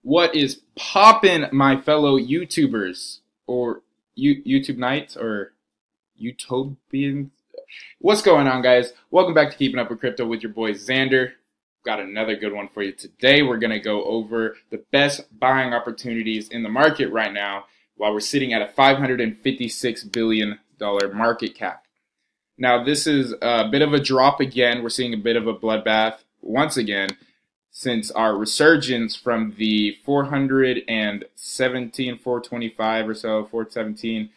What is poppin', my fellow YouTubers or YouTube Nights or Utopians? What's going on, guys? Welcome back to Keeping Up with Crypto with your boy Xander. Got another good one for you today. We're going to go over the best buying opportunities in the market right now while we're sitting at a $556 billion market cap. Now, this is a bit of a drop again. We're seeing a bit of a bloodbath once again, since our resurgence from the 425 or so, 417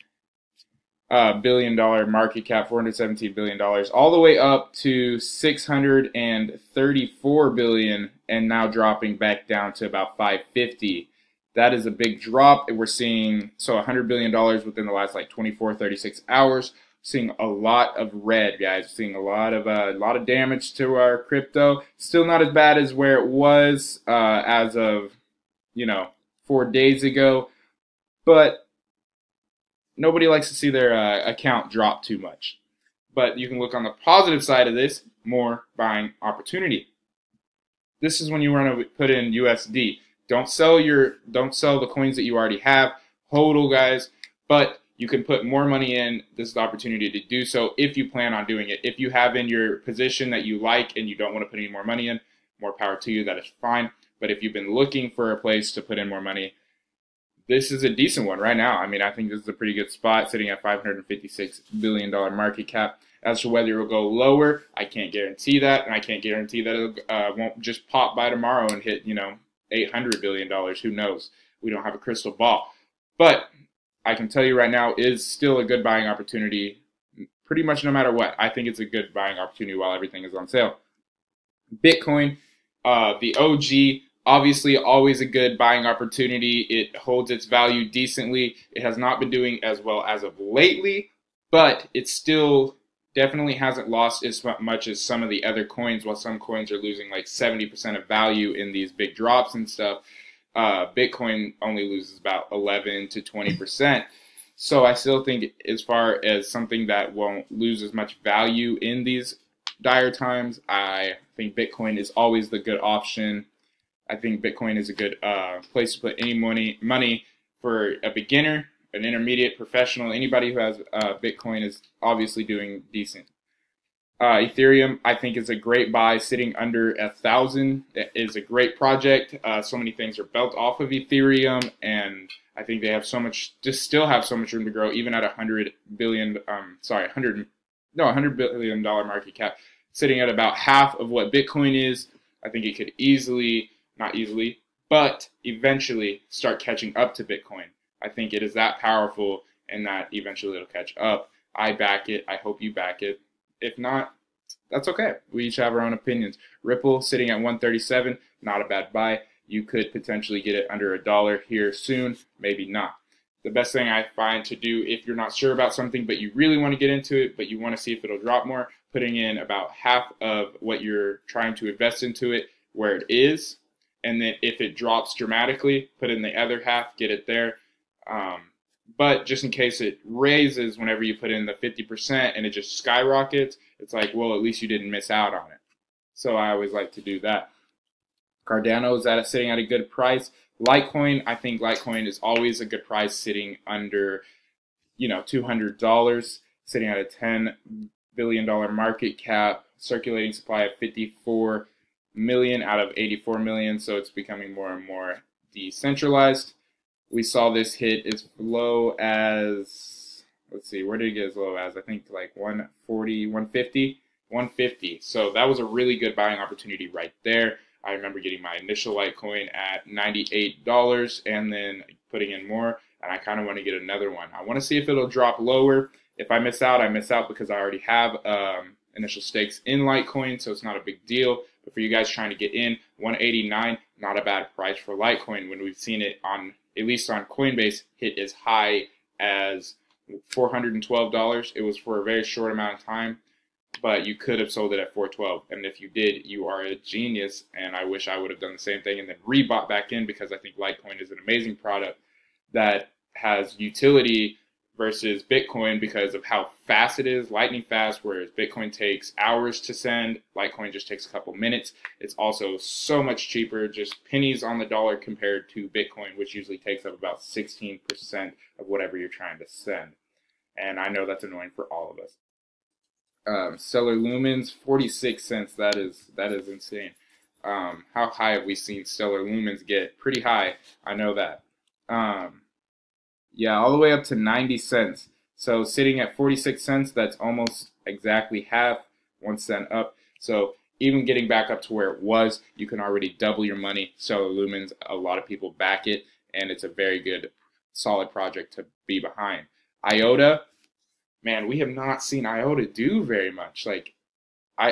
billion dollar market cap, $417 billion, all the way up to 634 billion, and now dropping back down to about 550. That is a big drop. We're seeing $100 billion within the last 24, 36 hours. Seeing a lot of red, guys. Seeing a lot of damage to our crypto. Still not as bad as where it was as of 4 days ago, but nobody likes to see their account drop too much. But you can look on the positive side of this, more buying opportunity. This is when you want to put in USD. Don't sell the coins that you already have. HODL, guys, but you can put more money in. This is the opportunity to do so if you plan on doing it. If you have in your position that you like and you don't want to put any more money in, more power to you. That is fine. But if you've been looking for a place to put in more money, this is a decent one right now. I mean, I think this is a pretty good spot, sitting at $556 billion market cap. As to whether it will go lower, I can't guarantee that, and I can't guarantee that it won't just pop by tomorrow and hit, $800 billion. Who knows? We don't have a crystal ball. But I can tell you right now, is still a good buying opportunity pretty much no matter what. I think it's a good buying opportunity while everything is on sale. Bitcoin, the OG, obviously always a good buying opportunity. It holds its value decently. It has not been doing as well as of lately, but it still definitely hasn't lost as much as some of the other coins, while some coins are losing 70% of value in these big drops and stuff. Bitcoin only loses about 11 to 20%. So I still think, as far as something that won't lose as much value in these dire times, I think Bitcoin is always the good option. I think Bitcoin is a good place to put any money for a beginner, an intermediate, professional. Anybody who has Bitcoin is obviously doing decent. Ethereum, I think, is a great buy, sitting under 1,000. It is a great project. So many things are built off of Ethereum, and I think they have still have so much room to grow, even at $100 billion market cap, sitting at about half of what Bitcoin is. I think it could but eventually start catching up to Bitcoin. I think it is that powerful, and that eventually it'll catch up. I back it. I hope you back it. If not, that's okay. We each have our own opinions. Ripple sitting at 137, not a bad buy. You could potentially get it under $1 here soon, maybe not. The best thing I find to do if you're not sure about something but you really want to get into it, but you want to see if it'll drop more, putting in about half of what you're trying to invest into it where it is, and then if it drops dramatically, put in the other half, get it there. But just in case it raises whenever you put in the 50% and it just skyrockets, it's like, well, at least you didn't miss out on it. So I always like to do that. Cardano is sitting at a good price. Litecoin, I think Litecoin is always a good price, sitting under, $200, sitting at a $10 billion market cap, circulating supply of 54 million out of 84 million. So it's becoming more and more decentralized. We saw this hit as low as, let's see, where did it get as low as? I think 140, 150. So that was a really good buying opportunity right there. I remember getting my initial Litecoin at $98 and then putting in more, and I kind of want to get another one. I want to see if it'll drop lower. If I miss out, I miss out because I already have initial stakes in Litecoin, so it's not a big deal. But for you guys trying to get in, 189, not a bad price for Litecoin when we've seen it at least on Coinbase, hit as high as $412. It was for a very short amount of time, but you could have sold it at $412. And if you did, you are a genius. And I wish I would have done the same thing and then rebought back in, because I think Litecoin is an amazing product that has utility versus Bitcoin because of how fast it is, lightning fast, whereas Bitcoin takes hours to send, Litecoin just takes a couple minutes. It's also so much cheaper, just pennies on the dollar compared to Bitcoin, which usually takes up about 16% of whatever you're trying to send. And I know that's annoying for all of us. Stellar Lumens, 46 cents. That is insane. How high have we seen Stellar Lumens get? Pretty high. I know that. Yeah, all the way up to 90 cents. So sitting at 46 cents, that's almost exactly half, 1 cent up. So even getting back up to where it was, you can already double your money. Stellar Lumens, a lot of people back it, and it's a very good, solid project to be behind. IOTA, man, we have not seen IOTA do very much. Like,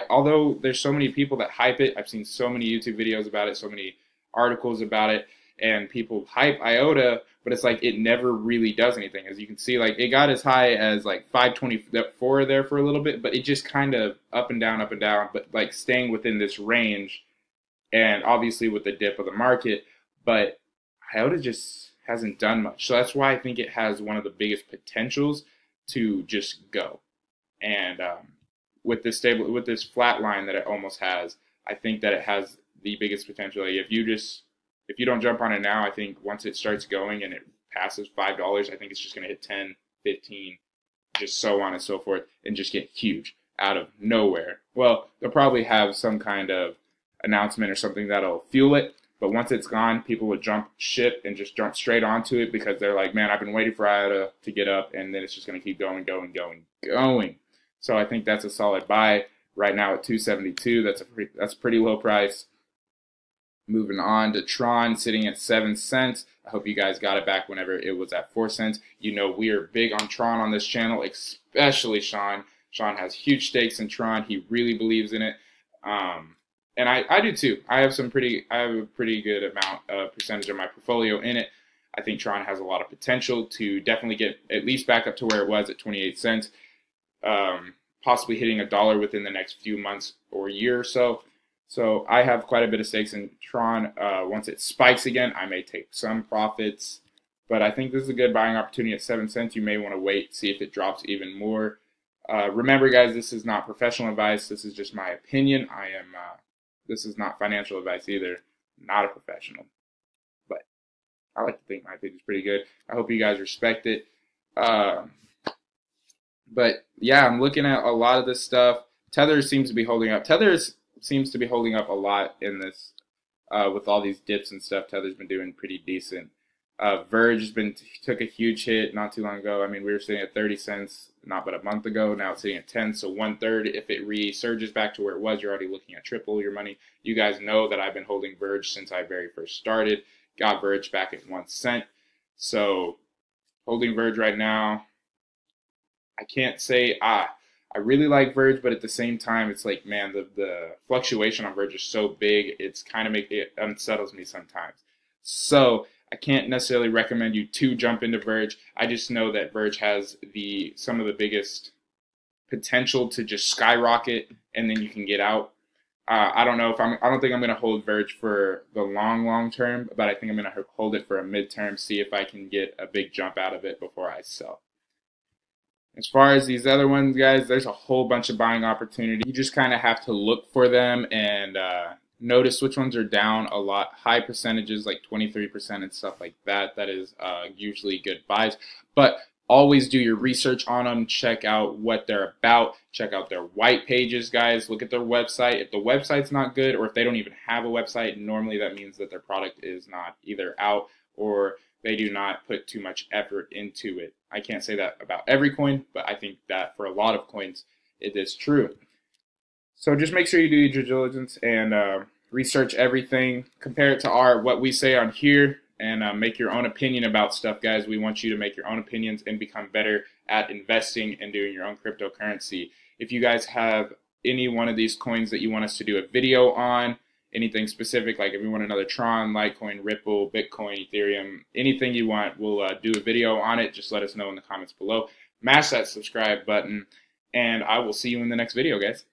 although there's so many people that hype it, I've seen so many YouTube videos about it, so many articles about it, and people hype IOTA, but it's like it never really does anything. As you can see, like it got as high as like 524 there for a little bit, but it just kind of up and down, but like staying within this range, and obviously with the dip of the market, but IOTA just hasn't done much. So that's why I think it has one of the biggest potentials to just go. And with this flat line that it almost has, I think that it has the biggest potential. Like if you don't jump on it now, I think once it starts going and it passes $5, I think it's just going to hit 10, 15, just so on and so forth, and just get huge out of nowhere. Well, they'll probably have some kind of announcement or something that'll fuel it, but once it's gone, people would jump ship and just jump straight onto it because they're like, man, I've been waiting for IOTA to get up, and then it's just going to keep going. So I think that's a solid buy right now at 272. That's a pretty low price. Moving on to Tron, sitting at 7 cents. I hope you guys got it back whenever it was at 4 cents. You know we are big on Tron on this channel, especially Sean. Sean has huge stakes in Tron. He really believes in it, and I do too. I have a pretty good percentage of my portfolio in it. I think Tron has a lot of potential to definitely get at least back up to where it was at 28 cents, possibly hitting $1 within the next few months or year or so. So I have quite a bit of stakes in Tron. Once it spikes again, I may take some profits. But I think this is a good buying opportunity at 7 cents. You may want to wait, see if it drops even more. Remember, guys, this is not professional advice. This is just my opinion. This is not financial advice either. Not a professional. But I like to think my opinion is pretty good. I hope you guys respect it. But yeah, I'm looking at a lot of this stuff. Tether seems to be holding up. Seems to be holding up a lot in this with all these dips and stuff. Tether's been doing pretty decent. Verge took a huge hit not too long ago. I mean, we were sitting at 30 cents not but a month ago. Now it's sitting at 10, so 1/3. If it resurges back to where it was, you're already looking at triple your money. You guys know that I've been holding Verge since I very first started. Got Verge back at 1 cent. So holding Verge right now, I can't say I really like Verge, but at the same time, it's like, man, the fluctuation on Verge is so big, it unsettles me sometimes. So I can't necessarily recommend you to jump into Verge. I just know that Verge has some of the biggest potential to just skyrocket, and then you can get out. I don't think I'm going to hold Verge for the long term, but I think I'm going to hold it for a midterm, see if I can get a big jump out of it before I sell. As far as these other ones, guys, there's a whole bunch of buying opportunity. You just kind of have to look for them and notice which ones are down a lot. High percentages, like 23% and stuff like that. That is usually good buys. But always do your research on them. Check out what they're about. Check out their white pages, guys. Look at their website. If the website's not good, or if they don't even have a website, normally that means that their product is not either out or they do not put too much effort into it. I can't say that about every coin, but I think that for a lot of coins, it is true. So just make sure you do your due diligence and research everything. Compare it to what we say on here, and make your own opinion about stuff, guys. We want you to make your own opinions and become better at investing and doing your own cryptocurrency. If you guys have any one of these coins that you want us to do a video on, anything specific, like if you want another Tron, Litecoin, Ripple, Bitcoin, Ethereum, anything you want, we'll do a video on it. Just let us know in the comments below. Mash that subscribe button, and I will see you in the next video, guys.